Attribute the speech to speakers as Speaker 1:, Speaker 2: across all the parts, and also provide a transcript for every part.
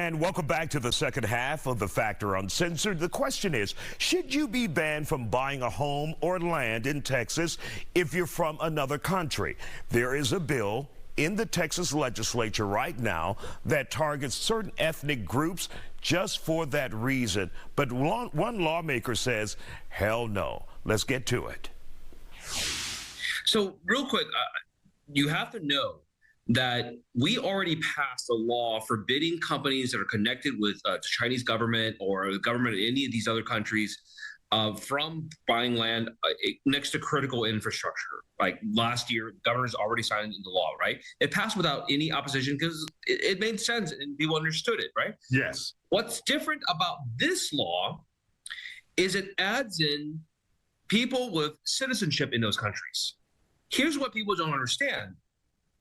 Speaker 1: And welcome back to the second half of the Factor Uncensored. The question is, should you be banned from buying a home or land in Texas if you're from another country? There is a bill in the Texas legislature right now that targets certain ethnic groups just for that reason. But one lawmaker says, hell no. Let's get to it.
Speaker 2: So real quick, you have to know that we already passed a law forbidding companies that are connected with the Chinese government or the government of any of these other countries from buying land next to critical infrastructure. Like last year, governors already signed into law, right? It passed without any opposition because it made sense and people understood it, right?
Speaker 1: Yes.
Speaker 2: What's different about this law is it adds in people with citizenship in those countries. Here's what people don't understand.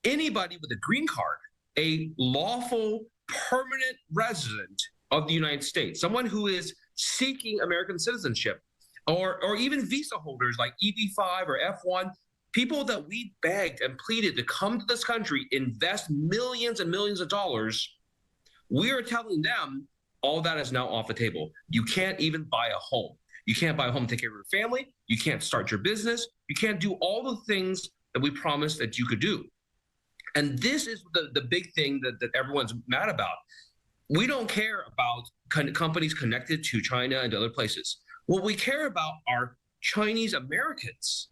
Speaker 2: Anybody with a green card, a lawful permanent resident of the United States, someone who is seeking American citizenship, or even visa holders like EB-5 or F-1, people that we begged and pleaded to come to this country, invest millions and millions of dollars, we are telling them all that is now off the table. You can't even buy a home. You can't buy a home to take care of your family. You can't start your business. You can't do all the things that we promised that you could do. And this is the big thing that everyone's mad about. We don't care about companies connected to China and other places. What we care about are Chinese Americans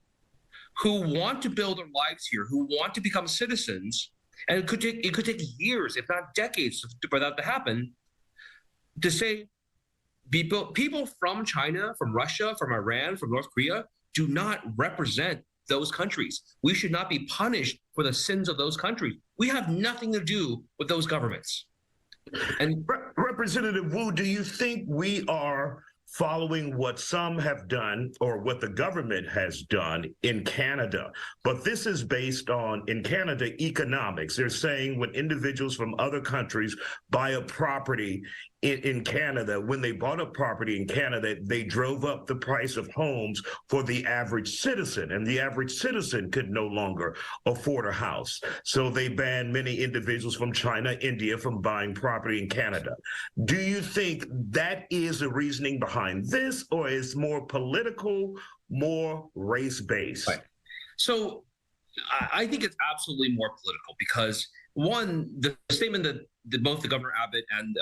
Speaker 2: who want to build their lives here, who want to become citizens, and it could take years, if not decades, for that to happen. To say people from China, from Russia, from Iran, from North Korea do not represent those countries. We should not be punished for the sins of those countries. We have nothing to do with those governments.
Speaker 3: And Representative Wu, do you think we are following what some have done or what the government has done in Canada? But this is based on, in Canada, economics. They're saying when individuals from other countries buy a property in Canada, when they bought a property in Canada, they drove up the price of homes for the average citizen, and the average citizen could no longer afford a house. So they banned many individuals from China, India from buying property in Canada. Do you think that is the reasoning behind this, or is more political, more race-based?
Speaker 2: Right. So I think it's absolutely more political because, one, the statement that both the Governor Abbott and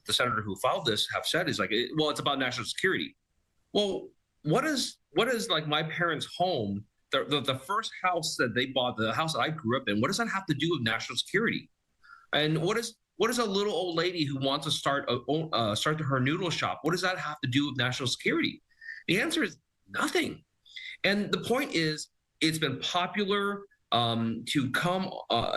Speaker 2: the senator who filed this have said is like, well, it's about national security. Well, what is like my parents' home, the first house that they bought, the house that I grew up in, what does that have to do with national security? And what is a little old lady who wants to start her noodle shop? What does that have to do with national security? The answer is nothing. And the point is, it's been popular to come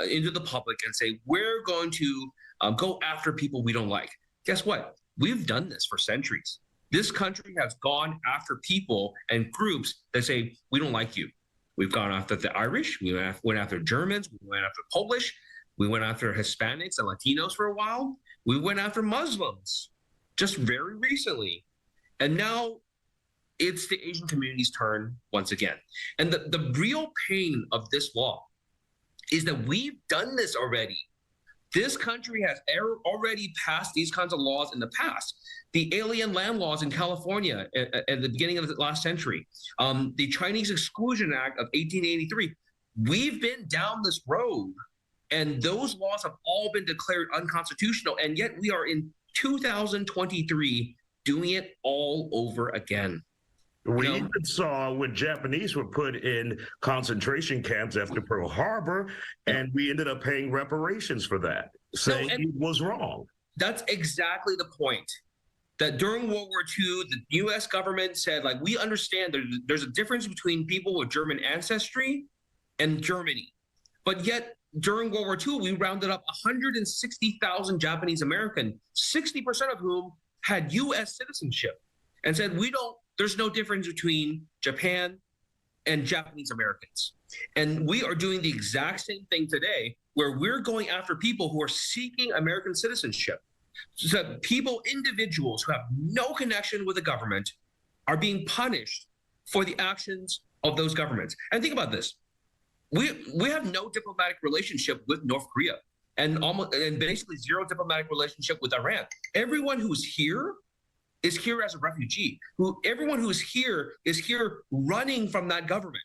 Speaker 2: into the public and say, we're going to go after people we don't like. Guess what? We've done this for centuries. This country has gone after people and groups that say, we don't like you. We've gone after the Irish. We went after Germans. We went after Polish. We went after Hispanics and Latinos for a while. We went after Muslims just very recently. And now it's the Asian community's turn once again. And the real pain of this law is that we've done this already. This country has already passed these kinds of laws in the past. The alien land laws in California at the beginning of the last century, the Chinese Exclusion Act of 1883. We've been down this road, and those laws have all been declared unconstitutional, and yet we are in 2023 doing it all over again.
Speaker 3: We even saw when Japanese were put in concentration camps after Pearl Harbor, and we ended up paying reparations for that, saying it was wrong.
Speaker 2: That's exactly the point. That during World War II, the U.S. government said, like, we understand there's a difference between people with German ancestry and Germany. But yet, during World War II, we rounded up 160,000 Japanese American, 60% of whom had U.S. citizenship, and said, there's no difference between Japan and Japanese Americans. And we are doing the exact same thing today, where we're going after people who are seeking American citizenship. So that individuals who have no connection with the government are being punished for the actions of those governments. And think about this. We have no diplomatic relationship with North Korea. and basically zero diplomatic relationship with Iran. Everyone who's here is here as a refugee. Everyone who's here is here running from that government.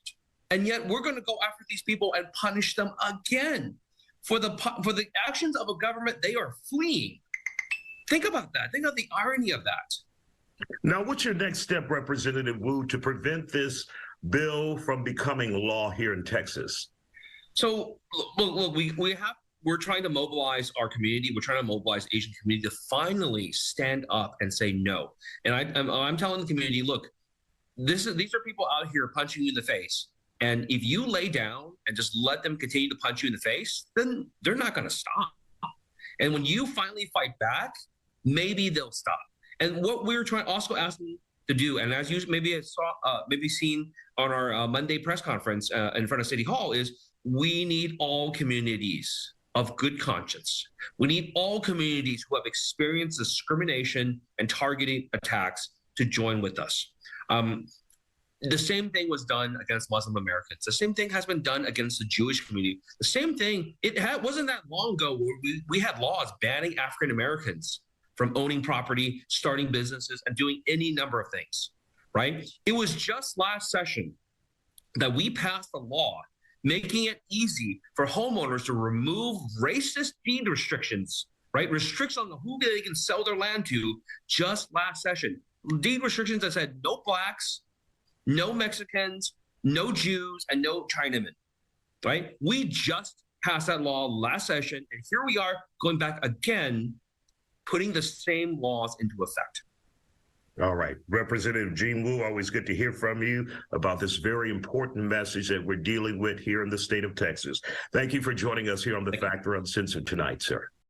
Speaker 2: And yet we're going to go after these people and punish them again for the actions of a government they are fleeing. Think about that. Think of the irony of that.
Speaker 3: Now, what's your next step, Representative Wu, to prevent this bill from becoming law here in Texas?
Speaker 2: So, look, we're trying to mobilize our community. We're trying to mobilize the Asian community to finally stand up and say no. And I'm telling the community, look, these are people out here punching you in the face. And if you lay down and just let them continue to punch you in the face, then they're not going to stop. And when you finally fight back, maybe they'll stop. And what we're also asking to do, and as you maybe seen on our Monday press conference in front of City Hall, is we need all communities of good conscience. We need all communities who have experienced discrimination and targeting attacks to join with us. The same thing was done against Muslim Americans. The same thing has been done against the Jewish community. The same thing, wasn't that long ago where we had laws banning African Americans from owning property, starting businesses, and doing any number of things, right? It was just last session that we passed a law making it easy for homeowners to remove racist deed restrictions, right? Restrictions on who they can sell their land to just last session. Deed restrictions that said no blacks, no Mexicans, no Jews, and no Chinamen, right? We just passed that law last session, and here we are going back again, putting the same laws into effect.
Speaker 3: All right. Representative Gene Wu, always good to hear from you about this very important message that we're dealing with here in the state of Texas. Thank you for joining us here on The Factor Uncensored tonight, sir.